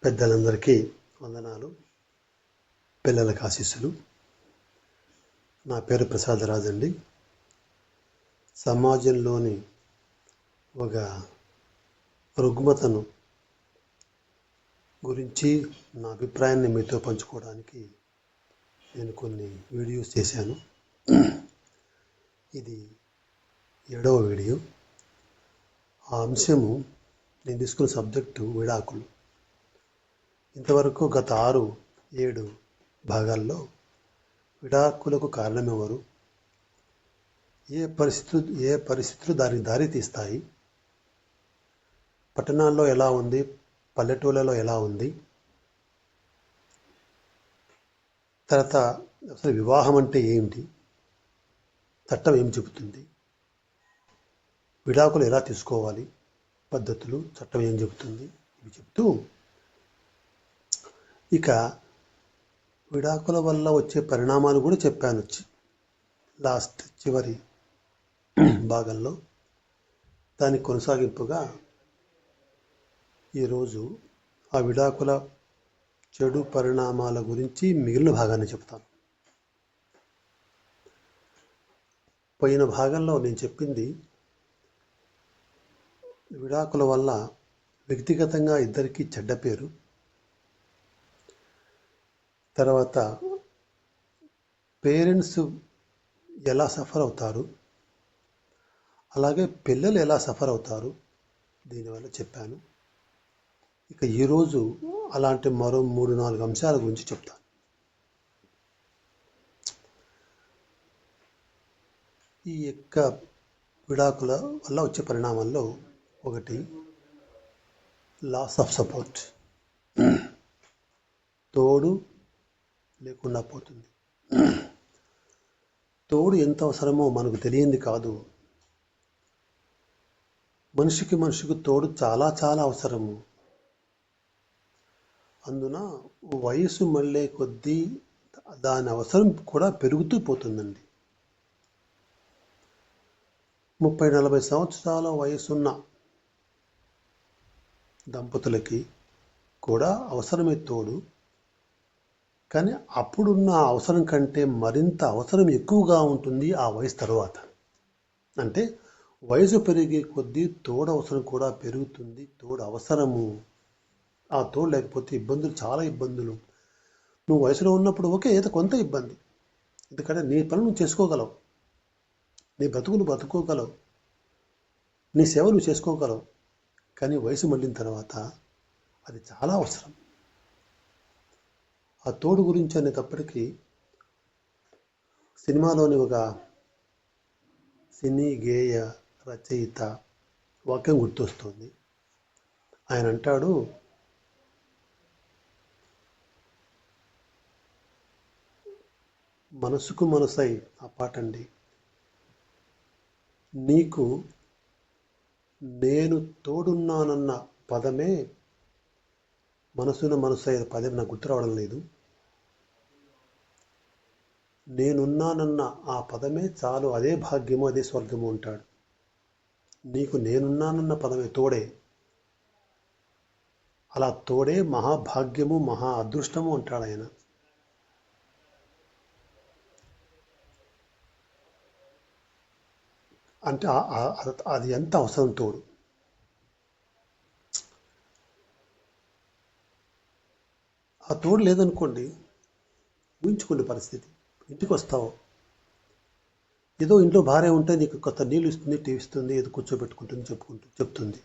పెద్దలందరికీ వందనాలు, పిల్లలకు ఆశీస్సులు. నా పేరు ప్రసాదరాజు అండి. సమాజంలోని ఒక రుగ్మతను గురించి నా అభిప్రాయాన్ని మీతో పంచుకోవడానికి నేను కొన్ని వీడియోస్ చేశాను. ఇది 7వ వీడియో. ఆ అంశము నేను తీసుకున్న సబ్జెక్టు విడాకులు. ఇంతవరకు గత 6-7 భాగాల్లో విడాకులకు కారణమెవరు, ఏ పరిస్థితులు దారి తీస్తాయి, పట్టణాల్లో ఎలా ఉంది, పల్లెటూళ్ళలో ఎలా ఉంది, తర్వాత అసలు వివాహం అంటే ఏమిటి, చట్టం ఏం చెబుతుంది, విడాకులు ఎలా తీసుకోవాలి, పద్ధతులు, చట్టం ఏం చెబుతుంది, ఇవి చెప్తూ ఇక విడాకుల వల్ల వచ్చే పరిణామాలు కూడా చెప్పాను చివరి భాగంలో. దానికి కొనసాగింపుగా ఈరోజు ఆ విడాకుల చెడు పరిణామాల గురించి మిగిలిన భాగాన్ని చెప్తాను. పోయిన భాగంలో నేను చెప్పింది విడాకుల వల్ల వ్యక్తిగతంగా ఇద్దరికీ చెడ్డ పేరు, తర్వాత పేరెంట్స్ ఎలా సఫర్ అవుతారు, అలాగే పిల్లలు ఎలా సఫర్ అవుతారు, దీనివల్ల చెప్పాను. ఇక ఈరోజు అలాంటి మరో 3-4 అంశాల గురించి చెప్తాను. ఈ యొక్క విడాకుల వల్ల వచ్చే పరిణామాల్లో ఒకటి లాస్ ఆఫ్ సపోర్ట్. తోడు లేకుండా పోతుంది. తోడు ఎంత అవసరమో మనకు తెలియంది కాదు. మనిషికి తోడు చాలా చాలా అవసరము. అందున వయసు మళ్ళీ కొద్దీ దాని అవసరం కూడా పెరుగుతూ పోతుందండి. 30-40 సంవత్సరాల వయసున్న దంపతులకి కూడా అవసరమే తోడు. కానీ అప్పుడున్న అవసరం కంటే మరింత అవసరం ఎక్కువగా ఉంటుంది ఆ వయసు తర్వాత. అంటే వయసు పెరిగే కొద్దీ తోడు అవసరం కూడా పెరుగుతుంది. తోడు అవసరము. ఆ తోడు లేకపోతే ఇబ్బందులు, చాలా ఇబ్బందులు. నువ్వు వయసులో ఉన్నప్పుడు ఓకే, ఏదో కొంత ఇబ్బంది, ఎందుకంటే నీ పని నువ్వు చేసుకోగలవు, నీ బతుకులు బతుకోగలవు, నీ సేవ నువ్వు చేసుకోగలవు. కానీ వయసు మళ్ళిన తర్వాత అది చాలా అవసరం. ఆ తోడు గురించి అనేటప్పటికీ సినిమాలోని ఒక సినీ గేయ రచయిత వాక్యం గుర్తొస్తుంది. ఆయన అంటాడు, మనసుకు మనసై, ఆ పాట అండి, నీకు నేను తోడున్నానన్న పదమే మనసున మనసై పదం నాకు గుర్తు రావడం లేదు. నేనున్నానన్న ఆ పదమే చాలు, అదే భాగ్యము, అదే స్వర్గము అంటాడు. నీకు నేనున్నానన్న పదమే తోడే. అలా తోడే మహాభాగ్యము, మహా అదృష్టము అంటాడు ఆయన. అంటే అది ఎంత అవసరం తోడు. ఆ తోడు లేదనుకోండి, ఊహించుకోండి పరిస్థితి. ఇంటికి వస్తావు, ఏదో ఇంట్లో భార్య ఉంటే నీకు కొత్త నీళ్ళు ఇస్తుంది, టీ ఇస్తుంది, ఏదో కూర్చోబెట్టుకుంటుంది, చెప్తుంది.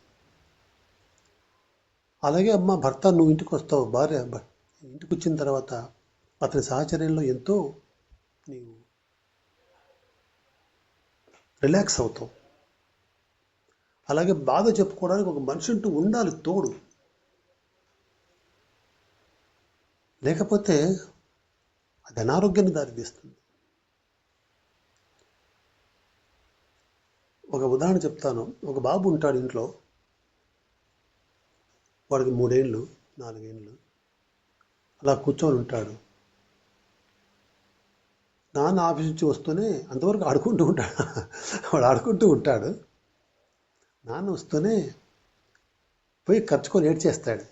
అలాగే భర్త, నువ్వు ఇంటికి వస్తావు, భార్య ఇంటికి వచ్చిన తర్వాత అతని సాహచర్యంలో ఎంతో నీవు రిలాక్స్ అవుతావు. అలాగే బాధ చెప్పుకోవడానికి ఒక మనిషి అంటూ ఉండాలి, తోడు. లేకపోతే అది అనారోగ్యాన్ని దారితీస్తుంది. ఒక ఉదాహరణ చెప్తాను. ఒక బాబు ఉంటాడు ఇంట్లో, వాడికి 3 ఏళ్ళు 4 ఏళ్ళు. అలా కూర్చొని ఉంటాడు. నాన్న ఆఫీస్ నుంచి వస్తూనే అంతవరకు ఆడుకుంటూ ఉంటాడు. వాడు ఆడుకుంటూ ఉంటాడు. నాన్న వస్తూనే పోయి ఖర్చుకొని ఏడ్చేస్తాడు.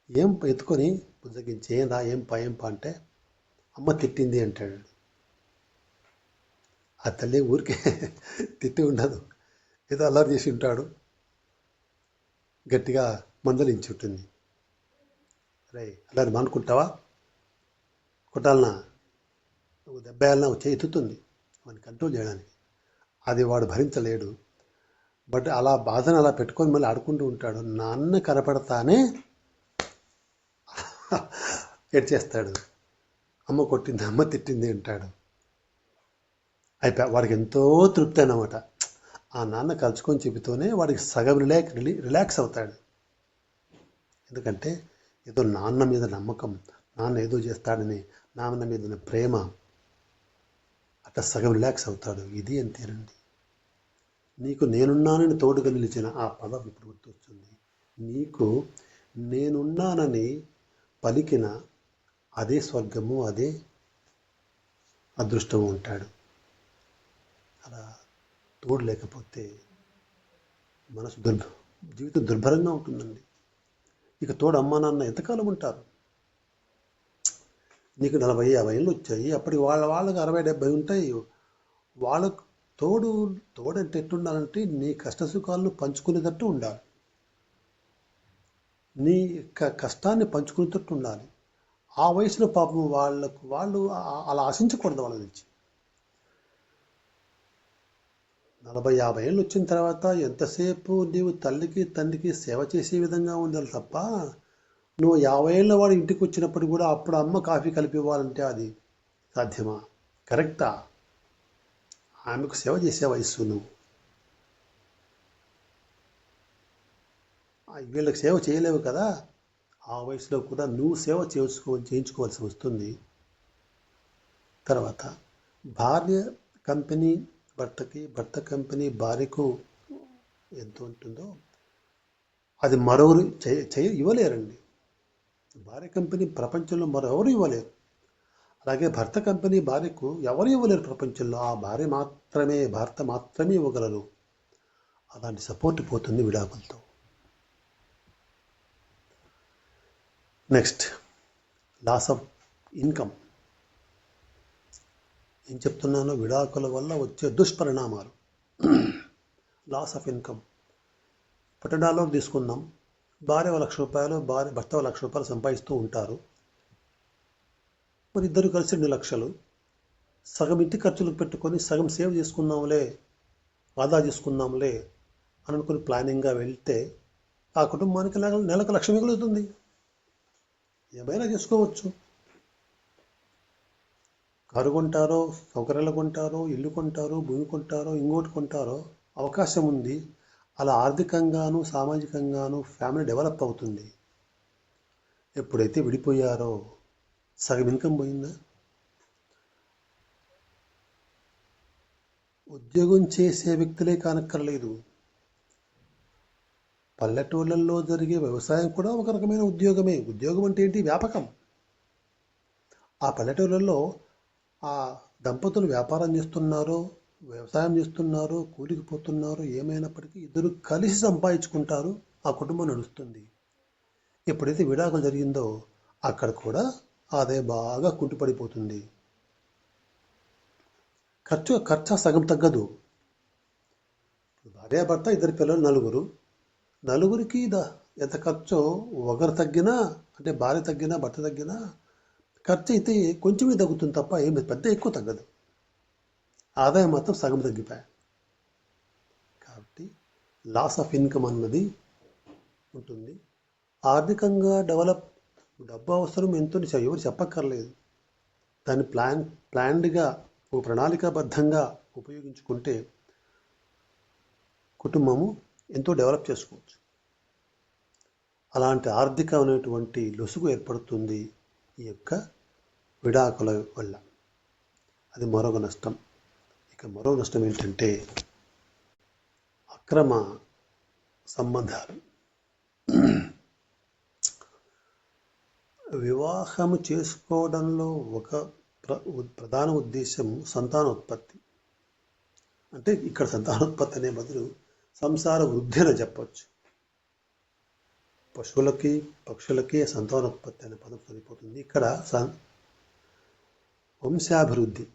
ఏం ఎత్తుకొని బుజ్జగించి ఏం రా ఏం పా అంటే అమ్మ తిట్టింది అంటాడు. ఆ తల్లి ఊరికే తిట్టి ఉండదు, ఏదో అల్లరి చేసి ఉంటాడు, గట్టిగా మందలించి ఉంటుంది. రే అల్లరి మానుకుంటావా, కొట్టాలనా, నువ్వు దెబ్బేయాలన్నా వచ్చి ఎత్తుతుంది వాడిని కంట్రోల్ చేయడానికి. అది వాడు భరించలేడు. బట్ అలా బాధను అలా పెట్టుకొని మళ్ళీ ఆడుకుంటూ ఉంటాడు. నాన్న కనపడతానే ఏడ్చేస్తాడు. అమ్మ కొట్టింది, అమ్మ తిట్టింది అంటాడు. అయిపోయి వాడికి ఎంతో తృప్తి అన్నమాట. ఆ నాన్న కలుసుకొని చెబుతూనే వాడికి సగం రిలాక్స్ అవుతాడు. ఎందుకంటే ఏదో నాన్న మీద నమ్మకం, నాన్న ఏదో చేస్తాడని, నాన్న మీద ప్రేమ, అట్లా సగం రిలాక్స్ అవుతాడు. ఇది అంతేనండి. నీకు నేనున్నానని తోడుగా నిలిచిన ఆ పదం ఇప్పుడు గుర్తొస్తుంది. నీకు నేనున్నానని పలికిన అదే స్వర్గము, అదే అదృష్టము ఉంటాడు. అలా తోడు లేకపోతే మనసు జీవితం దుర్భరంగా ఉంటుందండి. ఇక తోడు అమ్మా నాన్న ఎంతకాలం ఉంటారు? నీకు 40-50 ఏళ్ళు వచ్చాయి, అప్పటికి వాళ్ళకి 60-70 ఉంటాయి. వాళ్ళకు తోడంటే ఎట్టుండాలంటే నీ కష్టసుఖాలను పంచుకునేటట్టు ఉండాలి, నీ కష్టాన్ని పంచుకునేటట్టు ఉండాలి. ఆ వయసులో పాపం వాళ్ళు అలా ఆశించకూడదు వాళ్ళ నుంచి. 40-50 ఏళ్ళు వచ్చిన తర్వాత ఎంతసేపు నీవు తల్లికి తండ్రికి సేవ చేసే విధంగా ఉండాలి తప్ప, నువ్వు 50 ఏళ్ళ వాడు ఇంటికి వచ్చినప్పుడు కూడా అప్పుడు అమ్మ కాఫీ కలిపి ఇవ్వాలంటే అది సాధ్యమా? కరెక్టా? ఆమెకు సేవ చేసే వయస్సు నువ్వు. వీళ్ళకి సేవ చేయలేవు కదా. ఆ వయసులో కూడా నువ్వు సేవ చేయించుకోవాల్సి వస్తుంది. తర్వాత భార్య కంపెనీ భర్తకి, భర్త కంపెనీ భార్యకు ఎంత ఉంటుందో అది మరొకరు ఇవ్వలేరండి. భార్య కంపెనీ ప్రపంచంలో మరెవరు ఇవ్వలేరు. అలాగే భర్త కంపెనీ భార్యకు ఎవరు ఇవ్వలేరు ప్రపంచంలో. ఆ భార్య మాత్రమే, భర్త మాత్రమే ఇవ్వగలరు. అలాంటి సపోర్ట్ పోతుంది విడాకులతో. Next, loss of income. ఏం చెప్తున్నానో, విడాకుల వల్ల వచ్చే దుష్పరిణామాలు. Loss of income. $40 తీసుకుందాం. భార్య ₹1,00,000, భర్త ₹1,00,000 సంపాదిస్తూ ఉంటారు. మరి ఇద్దరు కలిసి 2 లక్షలు. సగం ఇంటి ఖర్చులకు పెట్టుకొని సగం సేవ్ చేసుకుందాంలే, ఆదా చేసుకుందాంలే అని అనుకుని ప్లానింగ్గా వెళ్తే ఆ కుటుంబానికి నెలకు 1,00,000 మిగులుతుంది. ఏమైనా చేసుకోవచ్చు. కారు కొంటారో, సౌకర్యాలు కొంటారో, ఇల్లు కొంటారో, భూమి కొంటారో, ఇంకోటి కొంటారో, అవకాశం ఉంది. అలా ఆర్థికంగాను సామాజికంగాను ఫ్యామిలీ డెవలప్ అవుతుంది. ఎప్పుడైతే విడిపోయారో సగం ఇన్కమ్ పోయిందా? ఉద్యోగం చేసే వ్యక్తులే కానక్కర్లేదు, పల్లెటూళ్ళల్లో జరిగే వ్యవసాయం కూడా ఒక రకమైన ఉద్యోగమే. ఉద్యోగం అంటే ఏంటి? వ్యాపకం. ఆ పల్లెటూళ్ళల్లో ఆ దంపతులు వ్యాపారం చేస్తున్నారో, వ్యవసాయం చేస్తున్నారు, కూలికి పోతున్నారు, ఏమైనప్పటికీ ఇద్దరు కలిసి సంపాదించుకుంటారు, ఆ కుటుంబం నడుస్తుంది. ఎప్పుడైతే విడాకులు జరిగిందో అక్కడ కూడా అదే బాగా కుంటుపడిపోతుంది. ఖర్చు సగం తగ్గదు. భార్యాభర్త, ఇద్దరు పిల్లలు, నలుగురికి ఎంత ఖర్చు ఒకరు తగ్గినా, అంటే భార్య తగ్గినా భర్త తగ్గినా ఖర్చు అయితే కొంచెమే తగ్గుతుంది తప్ప ఏమి పెద్ద ఎక్కువ తగ్గదు. ఆదాయం మాత్రం సగం తగ్గిపోయాయి. కాబట్టి లాస్ ఆఫ్ ఇన్కమ్ అన్నది ఉంటుంది. ఆర్థికంగా డబ్బు అవసరం ఎంతో ఎవరు చెప్పక్కర్లేదు. దాన్ని ప్లాన్డ్గా, ఒక ప్రణాళికాబద్ధంగా ఉపయోగించుకుంటే కుటుంబము ఎంతో డెవలప్ చేసుకోవచ్చు. అలాంటి ఆర్థికమైనటువంటి లొసుగు ఏర్పడుతుంది ఈ యొక్క విడాకుల వల్ల. అది మరొక నష్టం. ఇక మరో నష్టం ఏంటంటే అక్రమ సంబంధాలు. వివాహము చేసుకోవడంలో ఒక ప్రధాన ఉద్దేశం సంతానోత్పత్తి. అంటే ఇక్కడ సంతానోత్పత్తి అనే బదులు సంసార వృద్ధి అని చెప్పచ్చు. పశువులకి పక్షులకి సంతానోత్పత్తి అనే పదం సరిపోతుంది. ఇక్కడ వంశాభివృద్ధి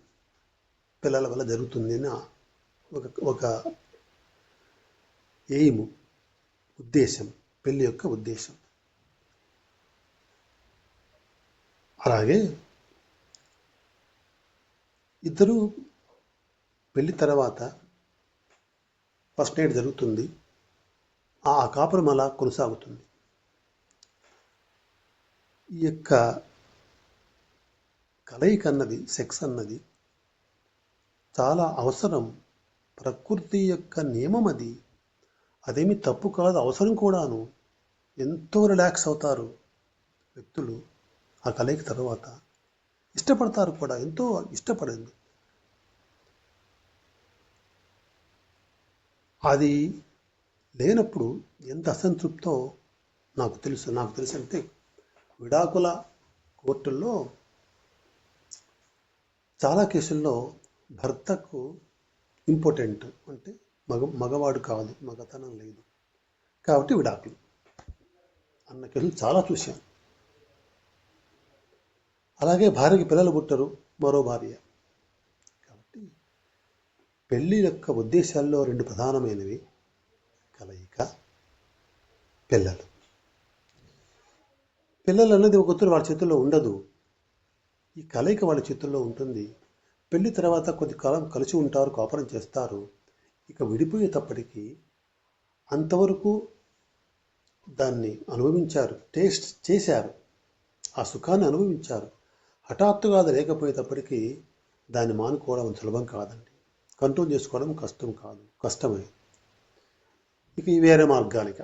పిల్లల వల్ల జరుగుతుంది అని ఒక ఎయిమ్, ఉద్దేశం, పెళ్లి యొక్క ఉద్దేశం. అలాగే ఇద్దరు పెళ్లి తర్వాత ఫస్ట్ నైట్ జరుగుతుంది. ఆ కాపురం అలా కొనసాగుతుంది. ఈ యొక్క కలయిక అన్నది, సెక్స్ అన్నది చాలా అవసరం. ప్రకృతి యొక్క నియమం అది. అదేమి తప్పు కాదు, అవసరం కూడాను. ఎంతో రిలాక్స్ అవుతారు వ్యక్తులు ఆ కలయిక తర్వాత. ఇష్టపడతారు కూడా, ఎంతో ఇష్టపడింది. అది లేనప్పుడు ఎంత అసంతృప్తో నాకు తెలుసు అంటే విడాకుల కోర్టుల్లో చాలా కేసుల్లో భర్తకు ఇంపార్టెంట్ అంటే మగవాడు కాదు, మగతనం లేదు కాబట్టి విడాకులు అన్న కేసులు చాలా చూశాను. అలాగే భార్యకి పిల్లలు పుట్టరు, మరో భార్య. కాబట్టి పెళ్లి యొక్క ఉద్దేశాల్లో రెండు ప్రధానమైనవి కలయిక, పిల్లలు. పిల్లలు అన్నది ఒకరు వాళ్ళ చేతుల్లో ఉండదు. ఈ కలయిక వాళ్ళ చేతుల్లో ఉంటుంది. పెళ్లి తర్వాత కొద్ది కాలం కలిసి ఉంటారు, కాపురం చేస్తారు. ఇక విడిపోయేటప్పటికీ అంతవరకు దాన్ని అనుభవించారు, టేస్ట్ చేశారు, ఆ సుఖాన్ని అనుభవించారు. హఠాత్తుగా అది లేకపోయేటప్పటికీ దాన్ని మానుకోవడం సులభం కాదండి. కంట్రోల్ చేసుకోవడం కష్టమే. ఇక వేరే మార్గాలిక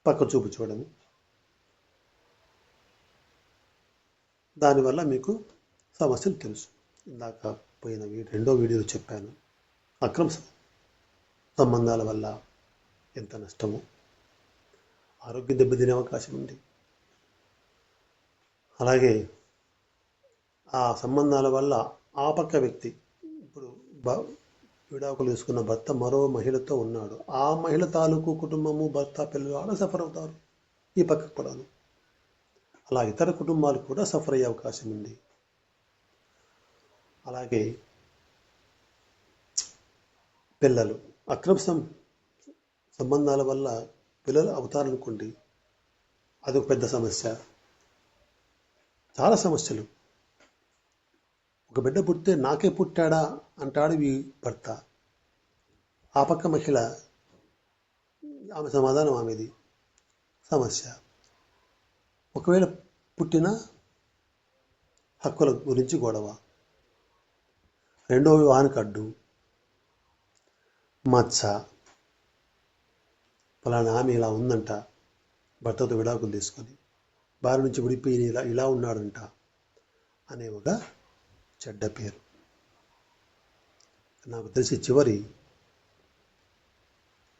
పక్క చూపు చూడము. దానివల్ల మీకు సమస్యలు తెలుసు. ఇందాక పోయిన రెండో వీడియోలో చెప్పాను. అక్రమ సంబంధాల వల్ల ఎంత నష్టమో, ఆరోగ్యం దెబ్బతినే అవకాశం ఉంది. అలాగే ఆ సంబంధాల వల్ల ఆ పక్క వ్యక్తి, ఇప్పుడు విడాకులు తీసుకున్న భర్త మరో మహిళతో ఉన్నాడు, ఆ మహిళ తాలూకు కుటుంబము, భర్త, పిల్లలు అలా సఫర్ అవుతారు. ఈ పక్కకు కూడాను అలా ఇతర కుటుంబాలు కూడా సఫర్ అయ్యే అవకాశం ఉంది. అలాగే పిల్లలు, అక్రమ సంబంధాల వల్ల పిల్లలు అవుతారనుకోండి, అదొక పెద్ద సమస్య. చాలా సమస్యలు. ఒక బిడ్డ పుడితే నాకే పుట్టాడా అంటాడు ఈ భర్త. ఆ పక్క మహిళ, ఆమె సమాధానం ఆమెది. సమస్య. ఒకవేళ పుట్టిన హక్కుల గురించి గొడవ. రెండో వివాహానికి అడ్డు, మచ్చ, ఫలానా ఆమె ఇలా ఉందంట, భర్తతో విడాకులు తీసుకొని భార్య నుంచి విడిపోయి ఇలా ఉన్నాడంట అనే ఒక చెడ్డ పేరు. నాకు తెలిసి చివరి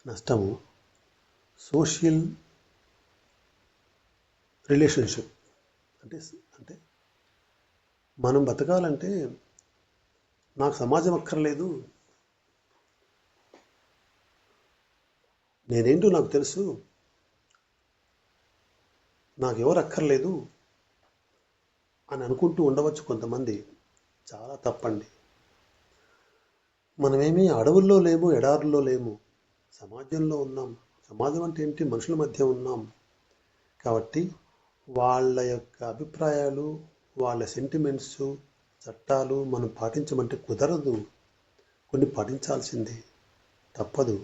నష్టము సోషల్ రిలేషన్షిప్. అంటే మనం బతకాలంటే నాకు సమాజం అక్కర్లేదు, నేనేంటో నాకు తెలుసు, నాకు ఎవరు అక్కర్లేదు అని అనుకుంటూ ఉండవచ్చు కొంతమంది. చాలా తప్పండి. మనమేమీ అడవుల్లో లేము, ఎడారుల్లో లేము, సమాజంలో ఉన్నాం. సమాజం అంటే ఏంటి? మనుషుల మధ్య ఉన్నాం. కాబట్టి వాళ్ళ యొక్క అభిప్రాయాలు, వాళ్ళ సెంటిమెంట్స్, చట్టాలు మనం పాటించమంటే కుదరదు. కొన్ని పాటించాల్సిందే, తప్పదు.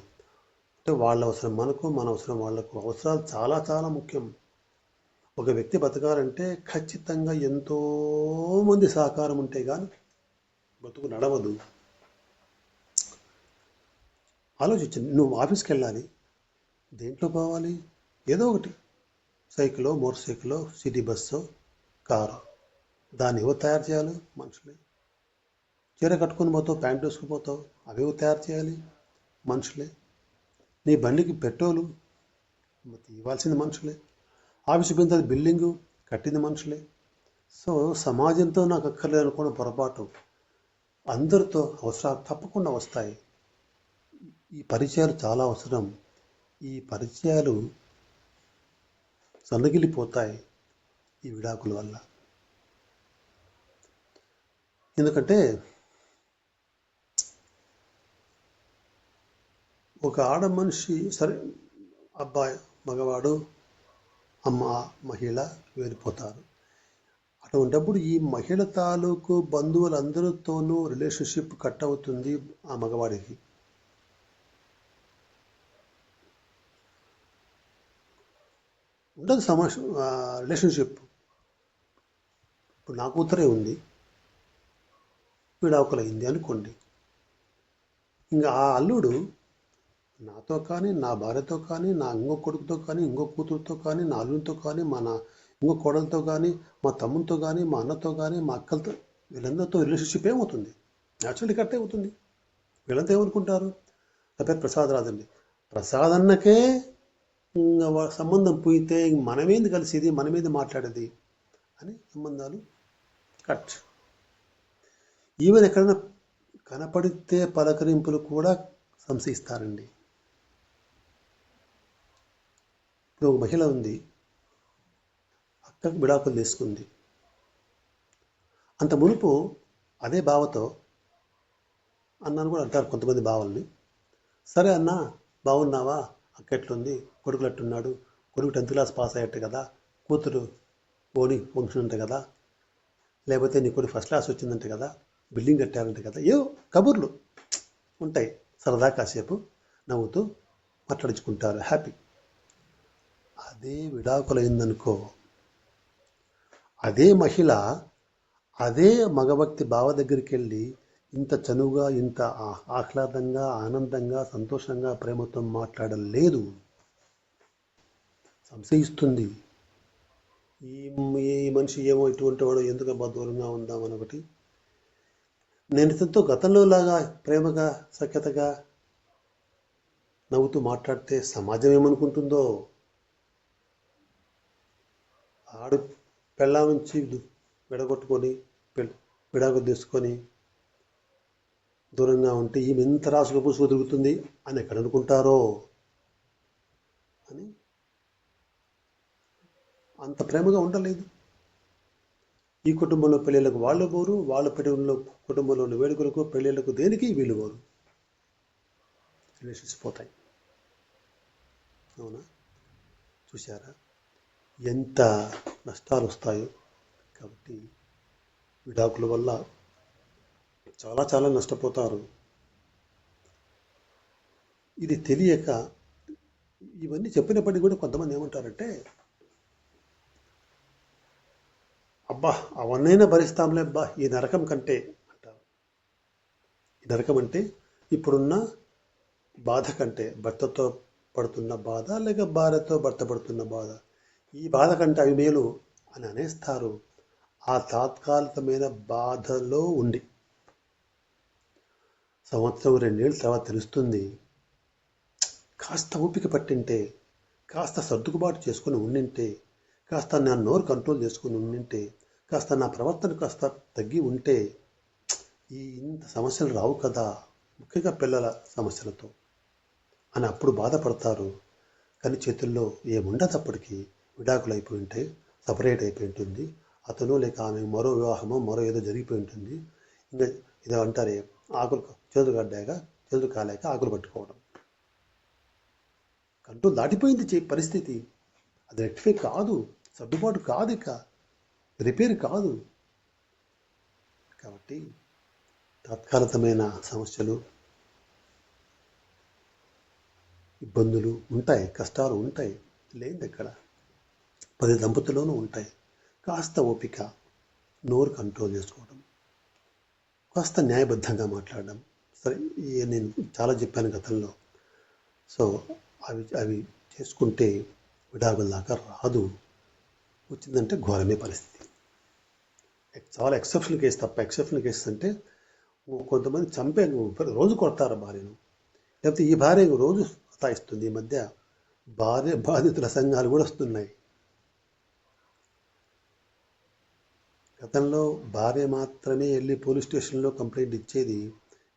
అంటే వాళ్ళ అవసరం మనకు, మన అవసరం వాళ్లకు. అవసరాలు చాలా చాలా ముఖ్యం. ఒక వ్యక్తి బతకాలంటే ఖచ్చితంగా ఎంతోమంది సహకారం ఉంటే కానీ బతుకు నడవదు. ఆలోచించండి. నువ్వు ఆఫీస్కి వెళ్ళాలి, దేంట్లో పోవాలి? ఏదో ఒకటి, సైకిలో, మోటార్ సైకిలో, సిటీ బస్సో, కారు. దాన్ని ఎవరు తయారు చేయాలి? మనుషులే. చీర కట్టుకుని పోతావు, ప్యాంట్ వేసుకుని పోతావు, అవి ఎవరు తయారు చేయాలి? మనుషులే. నీ బండికి పెట్రోలు ఇవ్వాల్సింది మనుషులే. ఆఫీసు పోయిన తర్వాత బిల్డింగు కట్టింది మనుషులే. సో సమాజంతో నాకు అక్కర్లేదు అనుకోవడం పొరపాటు. అందరితో అవసరాలు తప్పకుండా వస్తాయి. ఈ పరిచయాలు చాలా అవసరం. ఈ పరిచయాలు సన్నగిలిపోతాయి ఈ విడాకుల వల్ల. ఎందుకంటే ఒక ఆడ మనిషి, సరే అబ్బాయి మగవాడు అమ్మ మహిళ వెళ్ళిపోతారు. అటువంటిప్పుడు ఈ మహిళ తాలూకు బంధువులందరితోనూ రిలేషన్షిప్ కట్ అవుతుంది ఆ మగవాడికి. ఉండదు రిలేషన్షిప్. ఇప్పుడు నా కూతురే ఉంది, విడాకులైంది అనుకోండి. ఇంకా ఆ అల్లుడు నాతో కానీ, నా భార్యతో కానీ, నా ఇంకో కొడుకుతో కానీ, ఇంకో కూతురుతో కానీ, నా అల్లుడితో కానీ, ఇంకో కోడలతో కానీ, మా తమ్ముడితో కానీ, మా అన్నతో కానీ, మా అక్కలతో, వీళ్ళందరితో రిలేషన్షిప్ ఏమవుతుంది? న్యాచురల్లీ కట్ అవుతుంది. వీళ్ళంతా ఏమనుకుంటారు? నా పేరు ప్రసాద్ రాదండి, ప్రసాద్ అన్నకే సంబంధం పోయితే మనమేంది కలిసేది, మనమేంది మాట్లాడేది అని సంబంధాలు కట్. ఈవెన్ ఎక్కడైనా కనపడితే పలకరింపులు కూడా సంశయిస్తారండి. ఇప్పుడు ఒక మహిళ ఉంది, అక్కకు విడాకులు తీసుకుంది. అంత మునుపు అదే బావతో అన్నాను కూడా అంటారు కొంతమంది బావల్ని. సరే అన్న బాగున్నావా, అక్క ఎట్లుంది, కొడుకులు ఎట్టున్నాడు, కొడుకు 10th క్లాస్ పాస్ అయ్యట్టు కదా, కూతురు ఓని ఫంక్షన్ అంటే కదా, లేకపోతే నీ కొడుకు ఫస్ట్ క్లాస్ వచ్చిందంటే కదా, బిల్డింగ్ కట్టారంటే కదా, ఏవో కబుర్లు ఉంటాయి. సరదా కాసేపు నవ్వుతూ మాట్లాడించుకుంటారు, హ్యాపీ. అదే విడాకులైందనుకో, అదే మహిళ అదే మగభక్తి బావ దగ్గరికి వెళ్ళి ఇంత చనువుగా, ఇంత ఆహ్లాదంగా, ఆనందంగా, సంతోషంగా, ప్రేమతో మాట్లాడలేదు. సంశయిస్తుంది. ఈ మనిషి ఏమో ఇటువంటి వాడు, ఎందుకు దూరంగా ఉందామని ఒకటి. నేను ఇతనితో గతంలో లాగా ప్రేమగా, సఖ్యతగా నవ్వుతూ మాట్లాడితే సమాజం ఏమనుకుంటుందో. ఆడు పెళ్ళాం నుంచి విడగొట్టుకొని విడాకులు తీసుకొని దూరంగా ఉంటే ఈమె ఎంత రాసులు పూసుకు తిరుగుతుంది అని ఎక్కడ అనుకుంటారో అని. అంత ప్రేమగా ఉండలేదు. ఈ కుటుంబంలో పెళ్ళిళ్ళకు వాళ్ళు పోరు, వాళ్ళ కుటుంబంలోని వేడుకలకు, పెళ్ళిళ్ళకు, దేనికి వీళ్ళు పోరు. రిలేషన్స్ పోతాయి. అవునా? చూసారా ఎంత నష్టాలు వస్తాయో. కాబట్టి విడాకుల వల్ల చాలా చాలా నష్టపోతారు. ఇది తెలియక ఇవన్నీ చెప్పినప్పటికీ కూడా కొంతమంది ఏమంటారంటే, అబ్బా అవన్నైనా భరిస్తాంలే అబ్బా ఈ నరకం కంటే అంటారు. ఈ నరకం అంటే ఇప్పుడున్న బాధ కంటే, భర్తతో పడుతున్న బాధ లేక భార్యతో భర్త పడుతున్న బాధ, ఈ బాధ కంటే అవి మేలు అని అనేస్తారు. ఆ తాత్కాలికమైన బాధలో ఉండి సంవత్సరం 2 ఏళ్ళ తర్వాత తెలుస్తుంది. కాస్త ఓపిక పట్టింటే, కాస్త సర్దుకుబాటు చేసుకుని ఉండింటే, కాస్త నా నోరు కంట్రోల్ చేసుకుని ఉండింటే, కాస్త నా ప్రవర్తన కాస్త తగ్గి ఉంటే ఇంత సమస్యలు రావు కదా, ముఖ్యంగా పిల్లల సమస్యలతో అని అప్పుడు బాధపడతారు. కానీ చేతుల్లో ఏముండదు. అప్పటికి విడాకులు అయిపోయి ఉంటే, సపరేట్ అయిపోయి ఉంటుంది. అతను లేక ఆమె మరో వివాహమో మరో ఏదో జరిగిపోయి ఉంటుంది. ఇంకా ఇదో అంటారే, ఆకులు చేతులు కడ్డాక చేతులు కాలేక ఆకులు పట్టుకోవడం. కంట్రోల్ దాటిపోయింది పరిస్థితి. అది రెక్టిఫై కాదు, సర్దుబాటు కాదు, ఇక రిపేర్ కాదు. కాబట్టి తాత్కాలికమైన సమస్యలు, ఇబ్బందులు ఉంటాయి, కష్టాలు ఉంటాయి, లేదు ఎక్కడ. 10 దంపతుల్లోనూ ఉంటాయి. కాస్త ఓపిక, నోరు కంట్రోల్ చేసుకోవడం, కాస్త న్యాయబద్ధంగా మాట్లాడడం. సరే, నేను చాలా చెప్పాను గతంలో. సో అవి చేసుకుంటే విడాకుల దాకా రాదు. వచ్చిందంటే ఘోరమే పరిస్థితి. చాలా ఎక్సెప్షనల్ కేసు తప్ప. ఎక్సెప్షనల్ కేసెస్ అంటే కొంతమంది చంపే రోజు కొడతారు భార్యను, లేకపోతే ఈ భార్య రోజు సతాయిస్తుంది. ఈ మధ్య భార్య బాధితుల సంఘాలు కూడా వస్తున్నాయి. గతంలో భార్య మాత్రమే వెళ్ళి పోలీస్ స్టేషన్లో కంప్లైంట్ ఇచ్చేది.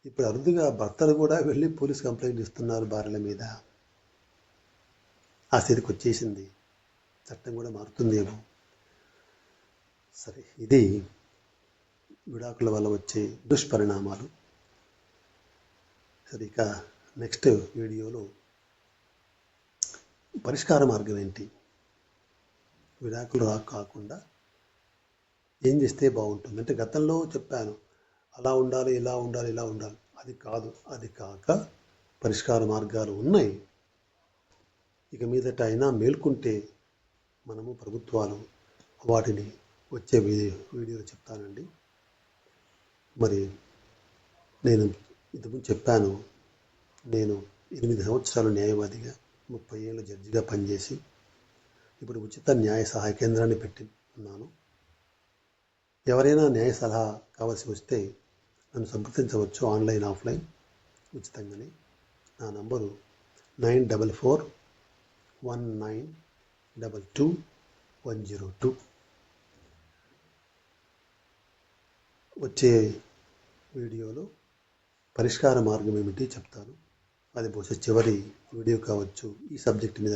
ఇప్పుడు అరుదుగా భర్తలు కూడా వెళ్ళి పోలీస్ కంప్లైంట్ ఇస్తున్నారు భార్యల మీద. ఆ స్థితికి వచ్చేసింది. చట్టం కూడా మారుతుందేమో. సరే, ఇది విడాకుల వల్ల వచ్చే దుష్పరిణామాలు. సరే, ఇక నెక్స్ట్ వీడియోలో పరిష్కార మార్గం ఏంటి, విడాకులు కాకుండా ఏం చేస్తే బాగుంటుంది అంటే, గతంలో చెప్పాను అలా ఉండాలి, ఇలా ఉండాలి, ఇలా ఉండాలి. అది కాదు. అది కాక పరిష్కార మార్గాలు ఉన్నాయి. ఇక మీదట అయినా మేల్కుంటే మనము ప్రభుత్వాలు వాటిని వచ్చే వీడియోలో చెప్తానండి. మరి నేను ఇంతకుముందు చెప్పాను, నేను 8 సంవత్సరాలు న్యాయవాదిగా 30 ఏళ్ళు జడ్జిగా పనిచేసి ఇప్పుడు ఉచిత న్యాయ సహాయ కేంద్రాన్ని పెట్టి ఉన్నాను. ఎవరైనా న్యాయ సలహా కావాల్సి వస్తే నన్ను సంప్రదించవచ్చు, ఆన్లైన్ ఆఫ్లైన్ ఉచితంగానే. నా నంబరు 9441922102. వచ్చే వీడియోలో పరిష్కార మార్గం ఏమిటి చెప్తాను. అది బహుశా చివరి వీడియో కావచ్చు ఈ సబ్జెక్ట్ మీద